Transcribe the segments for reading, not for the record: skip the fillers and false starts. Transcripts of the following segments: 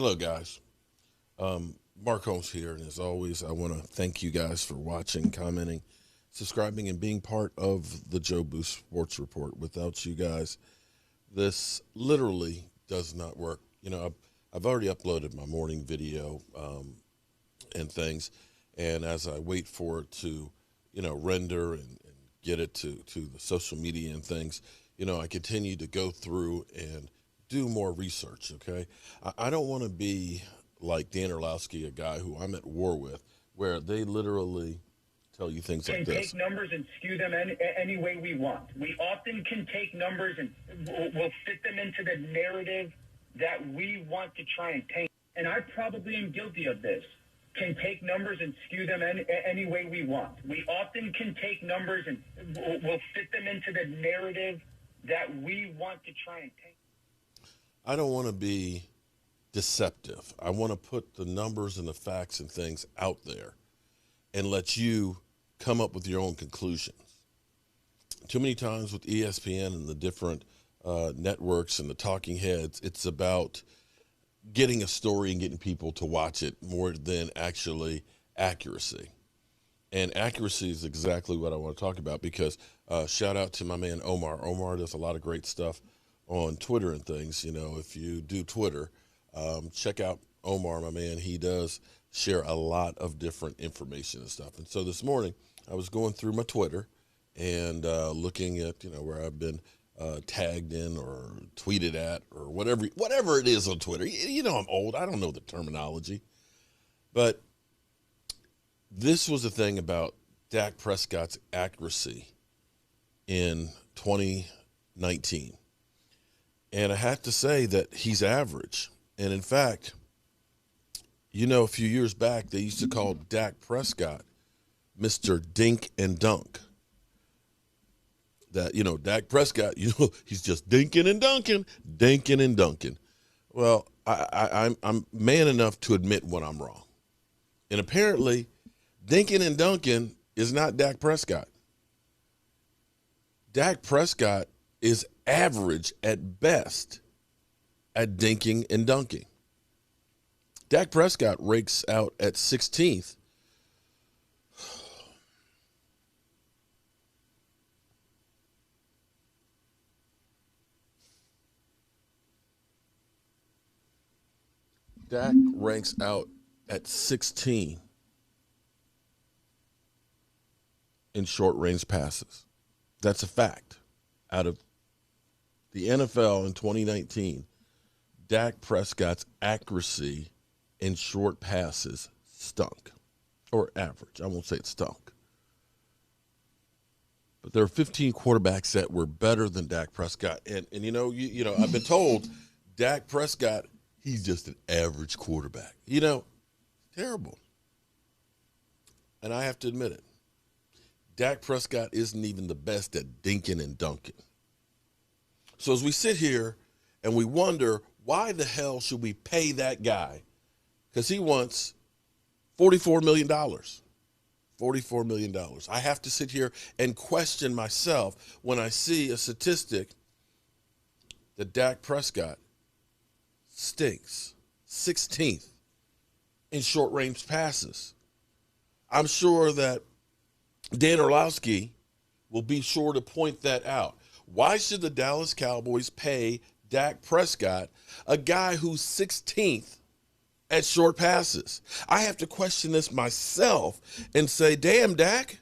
Hello, guys. Mark Holmes here, and as always, I want to thank you guys for watching, commenting, subscribing, and being part of the Joe Boost Sports Report. Without you guys, this literally does not work. I've already uploaded my morning video and things, and as I wait for it to, render and get it to the social media and things, I continue to go through and do more research. Okay, I don't want to be like Dan Orlowski, a guy who I'm at war with, where they literally tell you things like can this. take numbers and skew them any way we want. We often can take numbers and we'll fit them into the narrative that we want to try and paint. And I probably am guilty of this. Can take numbers and skew them any way we want. We often can take numbers and we'll fit them into the narrative that we want to try and paint. I don't want to be deceptive. I want to put the numbers and the facts and things out there and let you come up with your own conclusions. Too many times with ESPN and the different networks and the talking heads, it's about getting a story and getting people to watch it more than actually accuracy. And accuracy is exactly what I want to talk about because shout out to my man Omar. Omar does a lot of great stuff on Twitter and things. If you do Twitter, check out Omar, my man. He does share a lot of different information and stuff. And so this morning I was going through my Twitter and looking at, where I've been tagged in or tweeted at or whatever it is on Twitter. I'm old. I don't know the terminology. But this was the thing about Dak Prescott's accuracy in 2019. And I have to say that he's average. And in fact, a few years back, they used to call Dak Prescott Mr. Dink and Dunk. That, Dak Prescott, he's just dinking and dunking. Well, I'm man enough to admit when I'm wrong. And apparently, dinking and dunking is not Dak Prescott. Dak Prescott is average at best at dinking and dunking. Dak Prescott rakes out at 16th. Dak ranks out at 16 in short range passes. That's a fact. Out of the NFL in 2019, Dak Prescott's accuracy in short passes stunk, or average. I won't say it stunk. But there are 15 quarterbacks that were better than Dak Prescott. And I've been told Dak Prescott, he's just an average quarterback. Terrible. And I have to admit it. Dak Prescott isn't even the best at dinking and dunking. So as we sit here and we wonder, why the hell should we pay that guy? Because he wants $44 million. $44 million. I have to sit here and question myself when I see a statistic that Dak Prescott stinks. 16th in short range passes. I'm sure that Dan Orlowski will be sure to point that out. Why should the Dallas Cowboys pay Dak Prescott, a guy who's 16th at short passes? I have to question this myself and say, damn, Dak,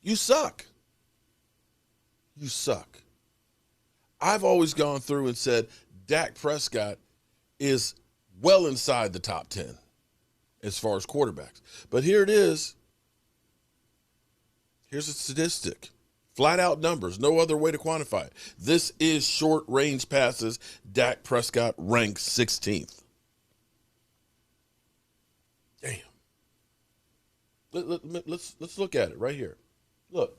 you suck. You suck. I've always gone through and said Dak Prescott is well inside the top 10 as far as quarterbacks. But here it is. Here's a statistic. Flat out numbers. No other way to quantify it. This is short range passes. Dak Prescott ranks 16th. Damn. Let's look at it right here. Look.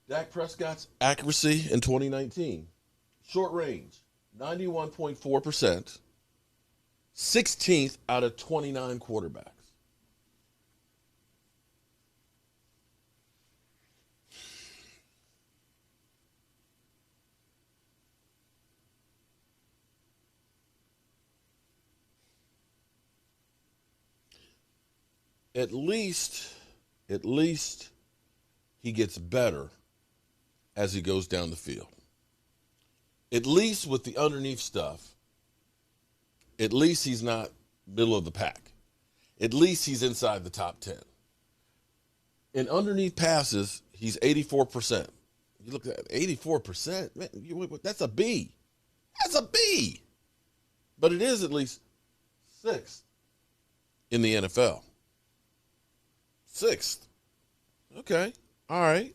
Dak Prescott's accuracy in 2019. Short range, 91.4%. 16th out of 29 quarterbacks. at least he gets better as he goes down the field. At least with the underneath stuff, at least he's not middle of the pack. At least he's inside the top 10. In underneath passes, he's 84%. You look at 84%, man, that's a B. That's a B. But it is at least sixth in the NFL. Sixth. Okay. All right.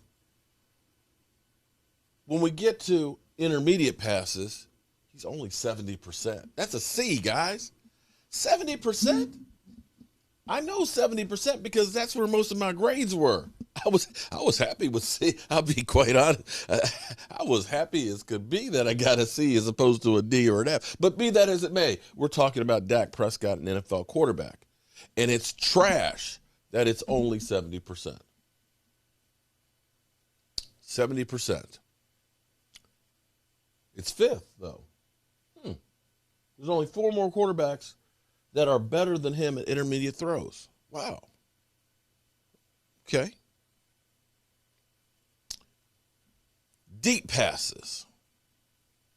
When we get to intermediate passes, he's only 70%. That's a C, guys. 70%? I know 70% because that's where most of my grades were. I was happy with C. I'll be quite honest. I was happy as could be that I got a C as opposed to a D or an F. But be that as it may, we're talking about Dak Prescott, an NFL quarterback. And it's trash that it's only 70%. 70%. It's fifth, though. There's only 4 more quarterbacks that are better than him at intermediate throws. Wow. Okay. Deep passes.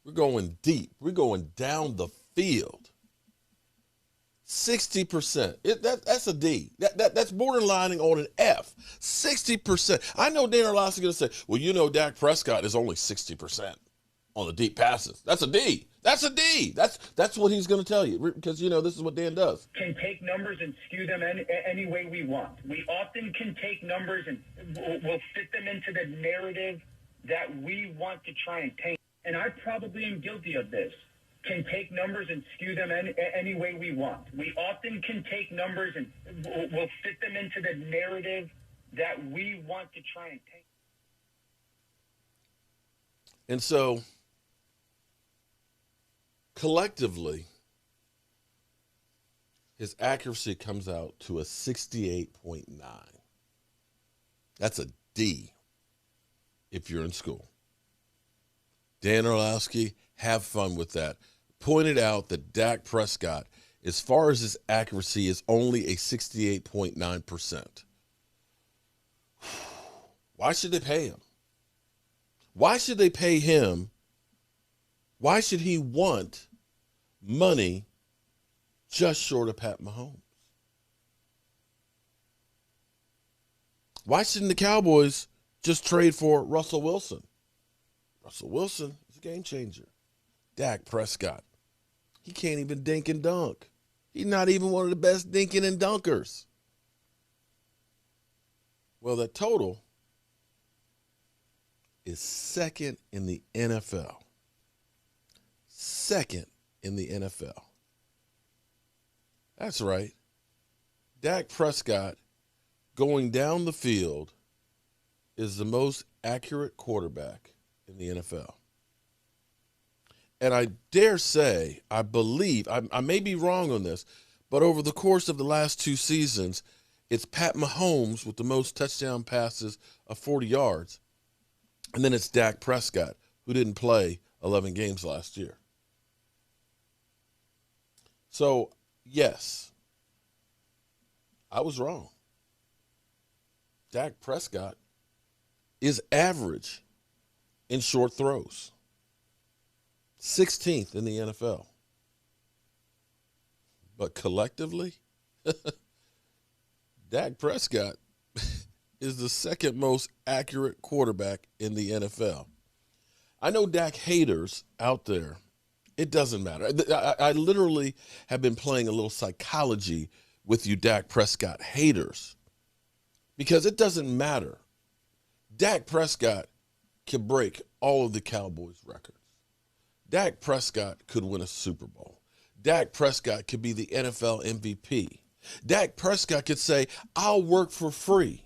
We're going deep. We're going down the field. 60%. That's a D. That's borderlining on an F. 60%. I know Dan Orlovsky's going to say, well, you know Dak Prescott is only 60% on the deep passes. That's a D. That's a D. That's what he's going to tell you because, you know, this is what Dan does. Can take numbers and skew them any way we want. We often can take numbers and we'll fit them into the narrative that we want to try and paint. And I probably am guilty of this. Can take numbers and skew them any way we want. We often can take numbers and we'll fit them into the narrative that we want to try and paint. And so, collectively, his accuracy comes out to a 68.9. That's a D if you're in school. Dan Orlovsky, have fun with that. Pointed out that Dak Prescott, as far as his accuracy, is only a 68.9%. Why should they pay him? Why should they pay him? Why should he want money just short of Pat Mahomes? Why shouldn't the Cowboys just trade for Russell Wilson? Russell Wilson is a game changer. Dak Prescott, he can't even dink and dunk. He's not even one of the best dinking and dunkers. Well, that total is second in the NFL. Second in the NFL. That's right. Dak Prescott going down the field is the most accurate quarterback in the NFL. And I dare say, I believe, I may be wrong on this, but over the course of the last 2 seasons, it's Pat Mahomes with the most touchdown passes of 40 yards. And then it's Dak Prescott, who didn't play 11 games last year. So, yes, I was wrong. Dak Prescott is average in short throws. 16th in the NFL. But collectively, Dak Prescott is the second most accurate quarterback in the NFL. I know Dak haters out there. It doesn't matter. I literally have been playing a little psychology with you Dak Prescott haters because it doesn't matter. Dak Prescott can break all of the Cowboys' records. Dak Prescott could win a Super Bowl. Dak Prescott could be the NFL MVP. Dak Prescott could say, I'll work for free.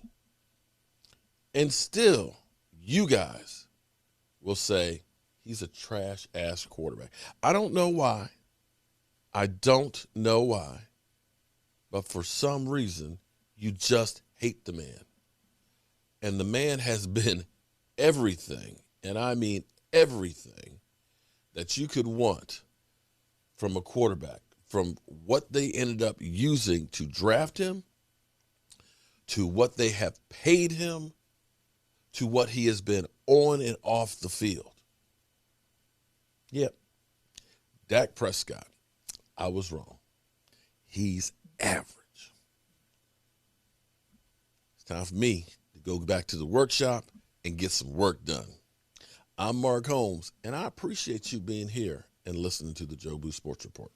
And still, you guys will say he's a trash-ass quarterback. I don't know why. I don't know why. But for some reason, you just hate the man. And the man has been everything, and I mean everything, that you could want from a quarterback, from what they ended up using to draft him to what they have paid him to what he has been on and off the field. Yep. Dak Prescott, I was wrong. He's average. It's time for me to go back to the workshop and get some work done. I'm Mark Holmes, and I appreciate you being here and listening to the Joe Boo Sports Report.